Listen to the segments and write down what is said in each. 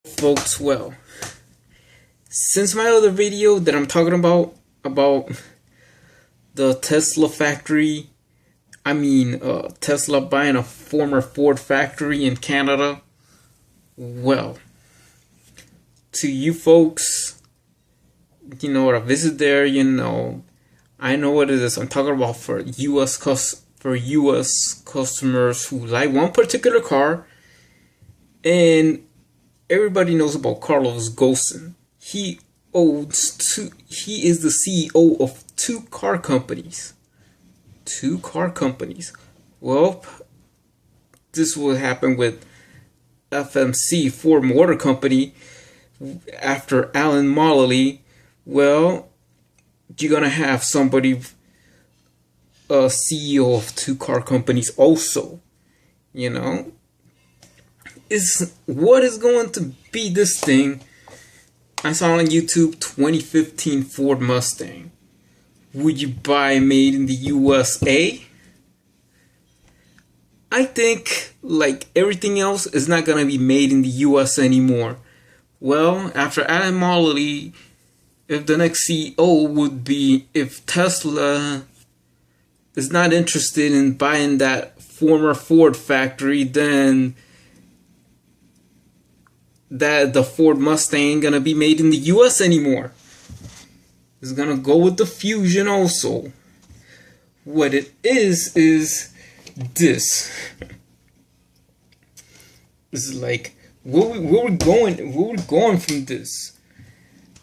Folks, well, since my other video that I'm talking about the Tesla factory, Tesla buying a former Ford factory in Canada, well, to you folks, a visit there, I know what it is. I'm talking about for U.S. customers who like one particular car, and everybody knows about Carlos Ghosn. He is the CEO of two car companies. Well, this will happen with FMC, Ford Motor Company, after Alan Mulally. Well, you're gonna have somebody, a CEO of two car companies also. What is going to be this thing? I saw on YouTube 2015 Ford Mustang. Would you buy made in the USA? I think, like everything else, is not going to be made in the US anymore. Well, after Alan Mulally, if the next CEO would be, if Tesla is not interested in buying that former Ford factory, then that the Ford Mustang ain't gonna be made in the US anymore. It's gonna go with the Fusion also. What it is this. This is like where we're going from this.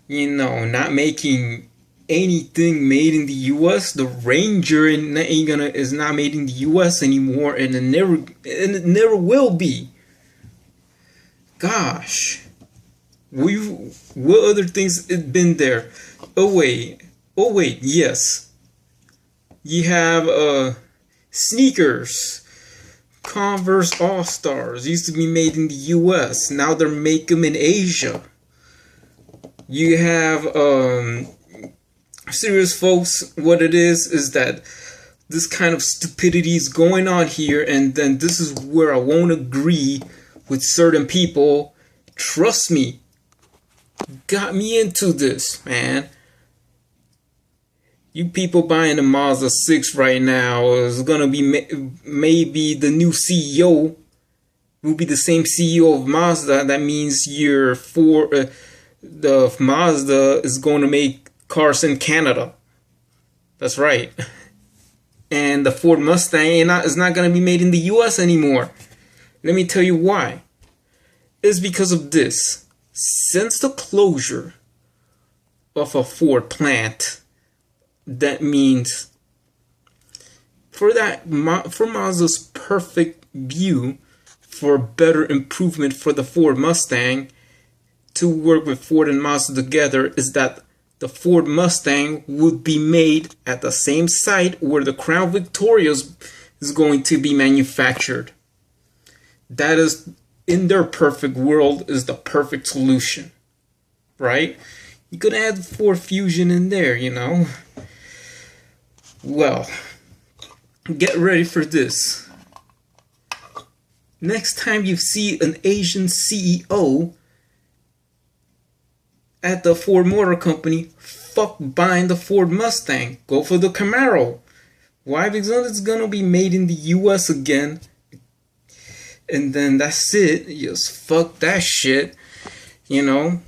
Not making anything made in the US. The Ranger is not made in the US anymore, and it never will be. Gosh, what other things have been there? Oh wait, yes. You have sneakers, Converse All Stars used to be made in the U.S. Now they're making them in Asia. You have serious folks. What it is that this kind of stupidity is going on here, and then this is where I won't agree with certain people. Trust me, got me into this, man. You people buying a Mazda 6 right now is gonna be maybe the new CEO will be the same CEO of Mazda. That means the Mazda is going to make cars in Canada. That's right. And the Ford Mustang is not gonna be made in the US anymore. Let me tell you why. It's because of this. Since the closure of a Ford plant, that means for Mazda's perfect view for better improvement for the Ford Mustang to work with Ford and Mazda together is that the Ford Mustang would be made at the same site where the Crown Victoria is going to be manufactured. That is, in their perfect world, is the perfect solution, right? You could add Ford Fusion in there, Well, get ready for this. Next time you see an Asian CEO at the Ford Motor Company, fuck buying the Ford Mustang. Go for the Camaro. Why? Because it's gonna be made in the US again. And then that's it. Just fuck that shit. And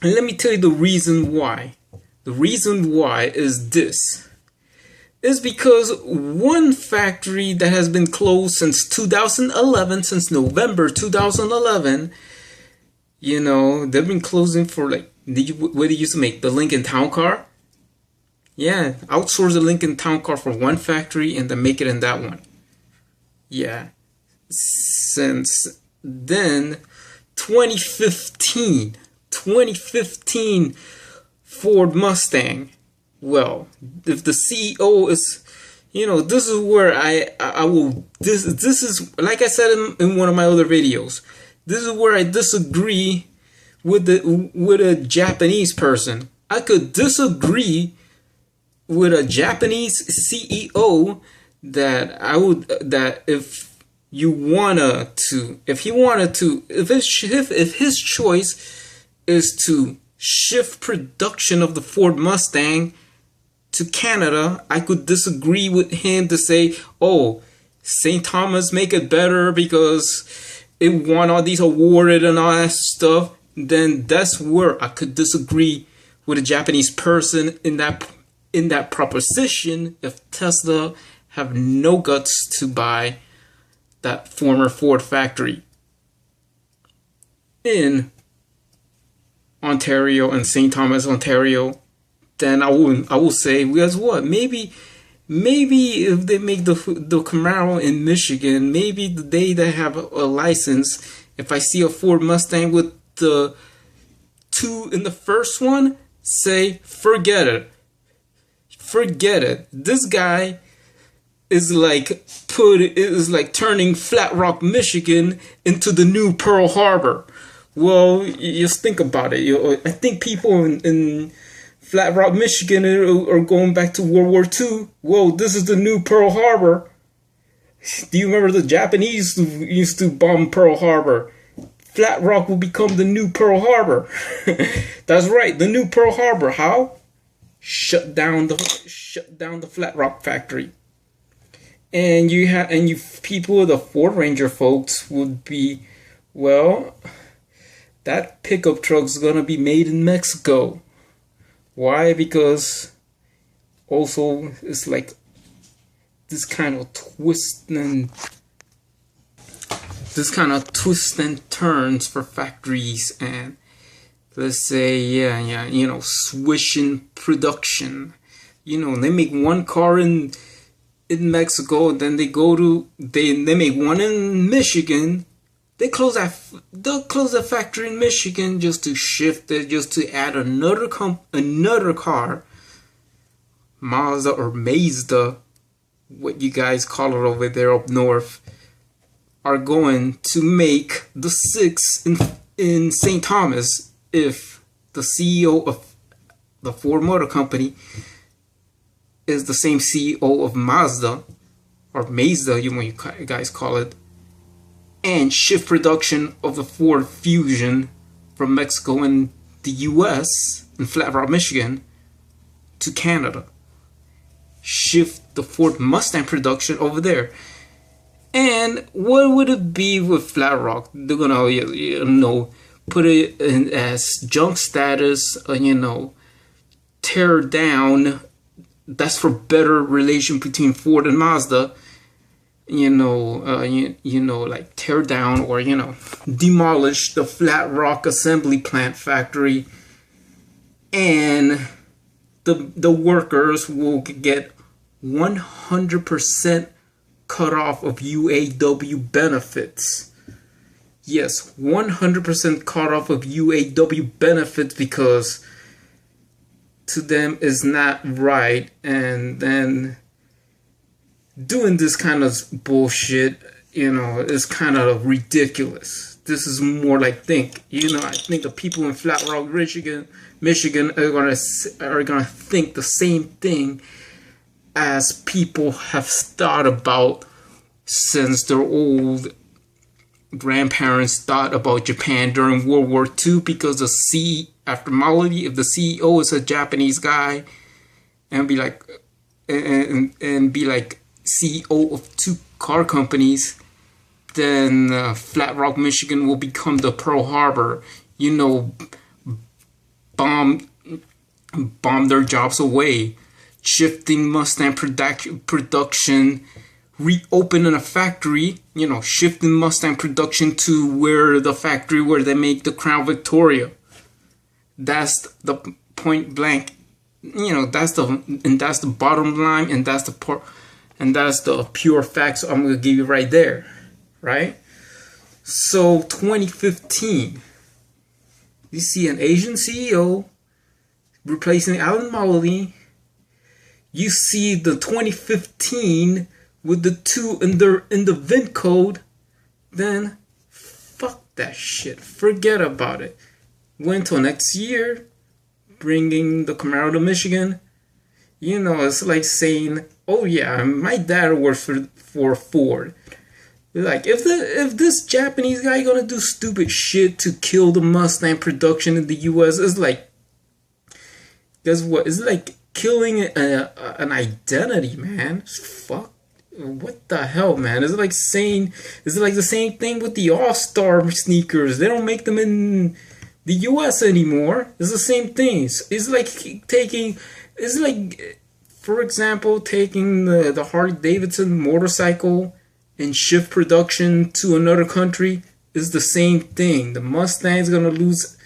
let me tell you the reason why. The reason why is this. It's because one factory that has been closed since 2011, since November 2011, they've been closing for what they used to make? The Lincoln Town Car? Yeah, outsource the Lincoln Town Car for one factory and then make it in that one. Yeah. Since then, 2015 Ford Mustang. Well, if the CEO is, this is where I will, this is, like I said in one of my other videos, this is where I disagree with a Japanese person. I could disagree with a Japanese CEO that if you wanted to, if he wanted to, if his choice is to shift production of the Ford Mustang to Canada, I could disagree with him to say, oh, St. Thomas make it better because it won all these awarded and all that stuff. Then that's where I could disagree with a Japanese person in that proposition if Tesla have no guts to buy that former Ford factory in Ontario and St. Thomas, Ontario. Then I will say, guess what? Maybe if they make the Camaro in Michigan, maybe the day they have a license, if I see a Ford Mustang with the 2 in the first one, say forget it. This guy is like turning Flat Rock, Michigan into the new Pearl Harbor. Well, just think about it. I think people in Flat Rock, Michigan are going back to World War II. Whoa, this is the new Pearl Harbor. Do you remember the Japanese used to bomb Pearl Harbor? Flat Rock will become the new Pearl Harbor. That's right, the new Pearl Harbor. How? Shut down the Flat Rock factory. And you people, the Ford Ranger folks, would be, well, that pickup truck's gonna be made in Mexico. Why? Because also it's like this kind of twists and turns for factories, and let's say switching production. They make one car in Mexico, then they make one in Michigan. They'll close that factory in Michigan just to shift it, just to add another car, Mazda or Mazda, what you guys call it over there up north, are going to make the 6 in St. Thomas if the CEO of the Ford Motor Company is the same CEO of Mazda, or Mazda, you guys call it, and shift production of the Ford Fusion from Mexico and the US in Flat Rock, Michigan to Canada. Shift the Ford Mustang production over there. And what would it be with Flat Rock? They're gonna, put it in as junk status, tear down. That's for better relation between Ford and Mazda. Like tear down or demolish the Flat Rock Assembly Plant factory, and the workers will get 100% cut off of UAW benefits. Yes, 100% cut off of UAW benefits, because to them is not right. And then doing this kind of bullshit, is kind of ridiculous. This is more like I think the people in Flat Rock, Michigan are gonna think the same thing as people have thought about since their old grandparents thought about Japan during World War II, because if the CEO is a Japanese guy and be like CEO of 2 car companies, then Flat Rock, Michigan will become the Pearl Harbor. Bomb their jobs away, shifting Mustang production, reopening a factory, shifting Mustang production to where the factory where they make the Crown Victoria. That's the point blank. That's the bottom line, and that's the pure facts I'm gonna give you right there, right? So 2015, you see an Asian CEO replacing Alan Mulally. You see the 2015 with the 2 in the VIN code. Then fuck that shit. Forget about it. Wait till next year, bringing the Camaro to Michigan. It's like saying, oh yeah, my dad works for Ford. Like, if this Japanese guy gonna do stupid shit to kill the Mustang production in the U.S., it's like, guess what? It's like killing an identity, man. Fuck. What the hell, man? Is it like the same thing with the All-Star sneakers? They don't make them in the US anymore. It's the same thing. It's like, for example, taking the Harley Davidson motorcycle and shift production to another country is the same thing. The Mustang's gonna lose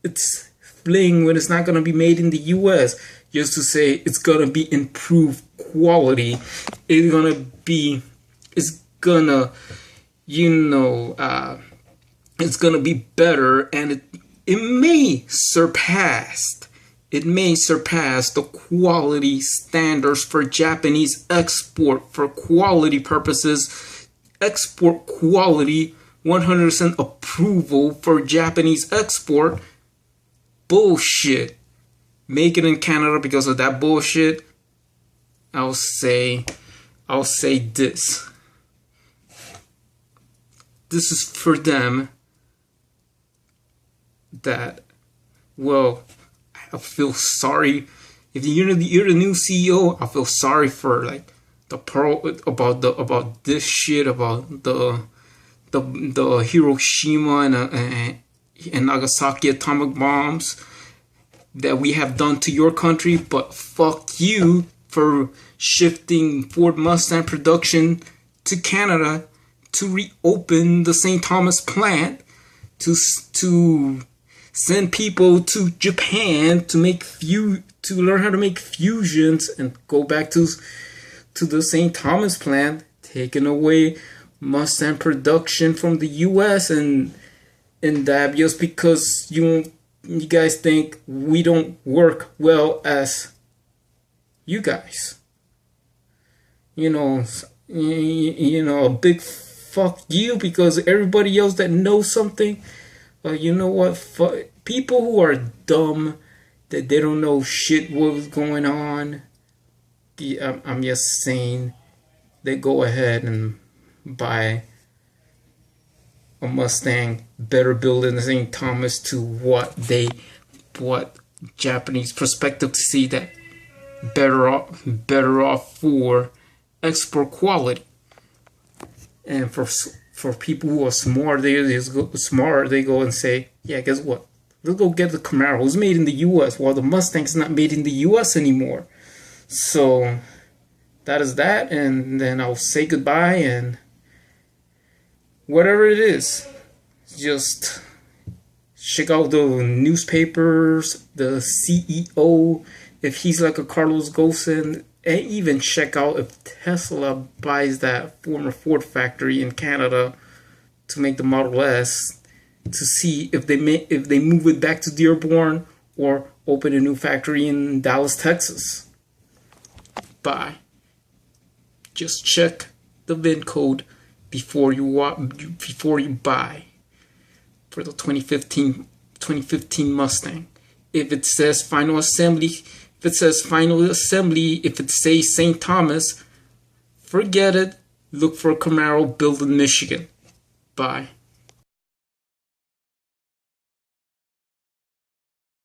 its fling when it's not gonna be made in the US. Just to say it's gonna be improved quality. It's gonna it's gonna be better, and it may surpass the quality standards for Japanese export for quality purposes. Export quality, 100% approval for Japanese export. Bullshit. Make it in Canada because of that bullshit. I'll say this. This is for them that, well, I feel sorry. If you're the new CEO, I feel sorry for like the pearl about this shit about the Hiroshima and Nagasaki atomic bombs that we have done to your country, but fuck you for shifting Ford Mustang production to Canada to reopen the St. Thomas plant, to send people to Japan to learn how to make fusions and go back to the St. Thomas plant, taking away Mustang production from the US and that just because you guys think we don't work well as you guys. A big fuck you, because everybody else that knows something, you know what? People who are dumb, that they don't know shit what's going on. I'm just saying, they go ahead and buy a Mustang better built in St. Thomas to what Japanese perspective to see that better off for export quality. And for people who are smart, they go and say, yeah, guess what? Let's go get the Camaro. It's made in the US, while the Mustang's not made in the US anymore. So that is that, and then I'll say goodbye, and whatever it is, just check out the newspapers, the CEO, if he's like a Carlos Ghosn, and even check out if Tesla buys that former Ford factory in Canada to make the Model S, to see if they move it back to Dearborn or open a new factory in Dallas, Texas. Bye. Just check the VIN code before you buy for the 2015 Mustang. If it says final assembly, if it says St. Thomas, forget it. Look for a Camaro built in Michigan. Bye.